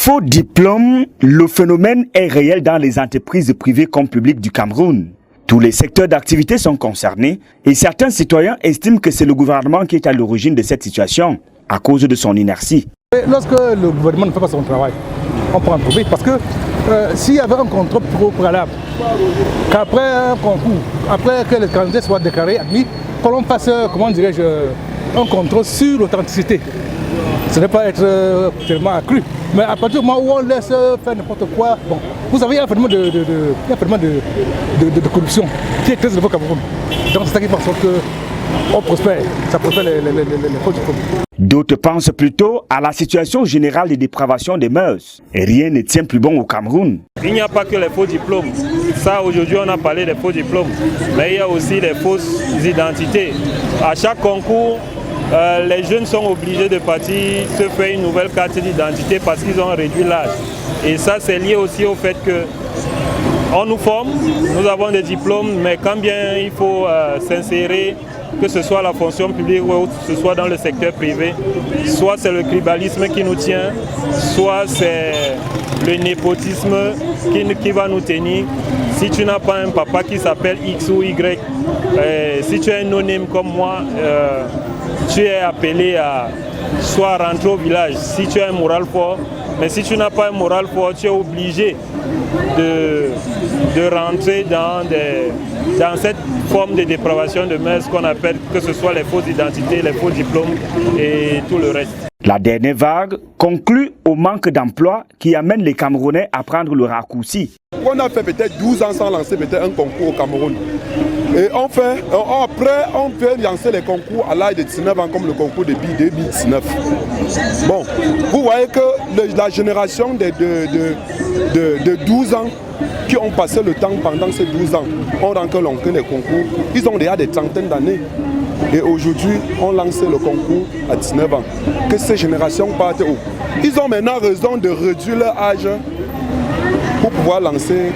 Faux diplôme, le phénomène est réel dans les entreprises privées comme publiques du Cameroun. Tous les secteurs d'activité sont concernés et certains citoyens estiment que c'est le gouvernement qui est à l'origine de cette situation à cause de son inertie. Lorsque le gouvernement ne fait pas son travail, on prend un profit parce que s'il y avait un contrôle préalable, qu'après un concours, après que les candidats soient déclarés admis, que l'on fasse, comment dirais-je, un contrôle sur l'authenticité. Ce n'est pas être tellement accru. Mais à partir du moment où on laisse faire n'importe quoi, bon, vous savez, il y a un phénomène de corruption qui est très élevé au Cameroun. Donc c'est ça qui fait en sorte qu'on prospère, ça prospère les faux diplômes. D'autres pensent plutôt à la situation générale de dépravation des mœurs. Et rien ne tient plus bon au Cameroun. Il n'y a pas que les faux diplômes. Ça, aujourd'hui, on a parlé des faux diplômes. Mais il y a aussi les fausses identités. À chaque concours, les jeunes sont obligés de partir se faire une nouvelle carte d'identité parce qu'ils ont réduit l'âge. Et ça, c'est lié aussi au fait que on nous forme, nous avons des diplômes, mais quand bien il faut s'insérer, que ce soit la fonction publique ou que ce soit dans le secteur privé, soit c'est le tribalisme qui nous tient, soit c'est le népotisme qui va nous tenir. Si tu n'as pas un papa qui s'appelle X ou Y, si tu es un non-name comme moi, tu es appelé à soit rentrer au village si tu as un moral fort, mais si tu n'as pas un moral fort, tu es obligé de rentrer dans cette forme de dépravation de mœurs qu'on appelle, que ce soit les fausses identités, les faux diplômes et tout le reste. La dernière vague conclut au manque d'emploi qui amène les Camerounais à prendre le raccourci. On a fait peut-être 12 ans sans lancer peut-être un concours au Cameroun. Et après, on peut lancer les concours à l'âge de 19 ans comme le concours de 2019. Bon, vous voyez que la génération de 12 ans qui ont passé le temps pendant ces 12 ans, ont lancé les concours, ils ont déjà des trentaines d'années. Et aujourd'hui, on lance le concours à 19 ans. Que ces générations partent où? Ils ont maintenant raison de réduire leur âge pour pouvoir lancer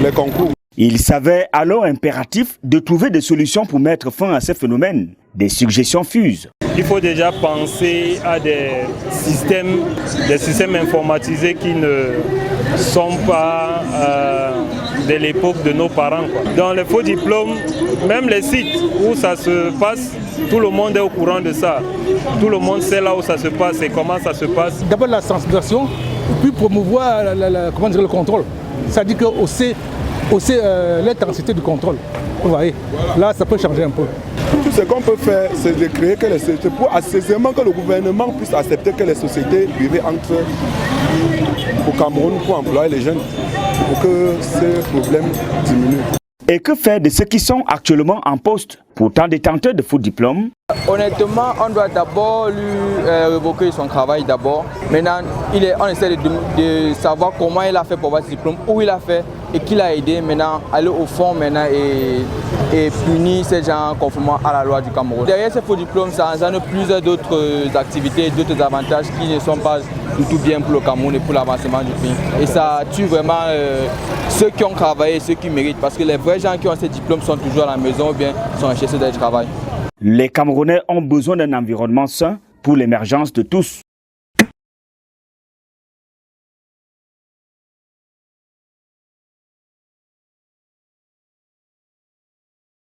les concours. Il s'avère alors impératif de trouver des solutions pour mettre fin à ces phénomènes. Des suggestions fusent. Il faut déjà penser à des systèmes informatisés qui ne sont pas de l'époque de nos parents. Dans les faux diplômes, même les sites où ça se passe, tout le monde est au courant de ça. Tout le monde sait là où ça se passe et comment ça se passe. D'abord la sensibilisation, puis promouvoir le contrôle. C'est-à-dire que aussi l'intensité du contrôle. Vous voyez, là ça peut changer un peu. Tout ce qu'on peut faire, c'est de créer que les sociétés, pour aisément que le gouvernement puisse accepter que les sociétés privées entrent au Cameroun pour employer les jeunes, pour que ces problèmes diminuent. Et que faire de ceux qui sont actuellement en poste, pourtant détenteurs de faux diplômes? Honnêtement, on doit d'abord lui révoquer son travail d'abord. Maintenant, on essaie de savoir comment il a fait pour avoir ce diplôme, où il a fait et qui l'a aidé. Maintenant, aller au fond maintenant et punir ces gens conformément à la loi du Cameroun. Derrière ces faux diplômes, ça engendre plusieurs d'autres activités, d'autres avantages qui ne sont pas du tout bien pour le Cameroun et pour l'avancement du pays. Et ça tue vraiment ceux qui ont travaillé, ceux qui méritent, parce que les vrais gens qui ont ces diplômes sont toujours à la maison ou bien sont recherchés dans le travail. Les Camerounais ont besoin d'un environnement sain pour l'émergence de tous.